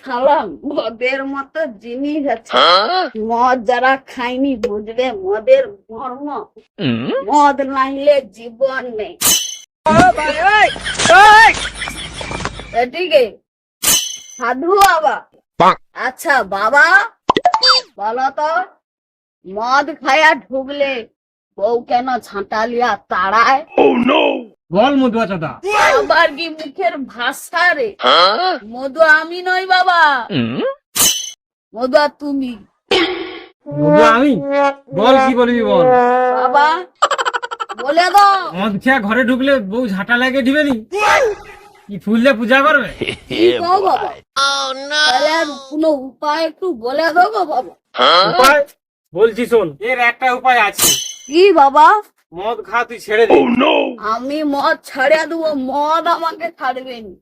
শালা মদের মতো জিনিস আছে, মদ যারা খায়নি বুঝবে মদের মর্ম। মদ নাইলে জীবন নেই। এদিকে সাধু বাবা। আচ্ছা বাবা বলো তো, মদ খায়া ঢুকলে বউ কেন ঝাঁটালিয়া তাড়ায়? বল মধুয়া চাদা। আবার কি মুখের ভাষা রে? মধু আমি নই বাবা, মধুয়া তুমি। মধুয়া আমি? বল কি বলবি বল। বাবা বলে দাও। মদ খেয়া ঘরে ঢুকলে বউ ঝাঁটা লাগে ঢিবে নি? কি ফুললে পূজা করবে? কি কও বাবা? তাহলে আর কোনো উপায় একটু বলে দাও গো বাবা। উপায় বলছি শোন, এর একটা উপায় আছে। কি বাবা? মদ খা তুই ছেড়ে দে। আমি মদ ছাড়িয়ে দেবো, মদ আমাকে ছাড়বে না।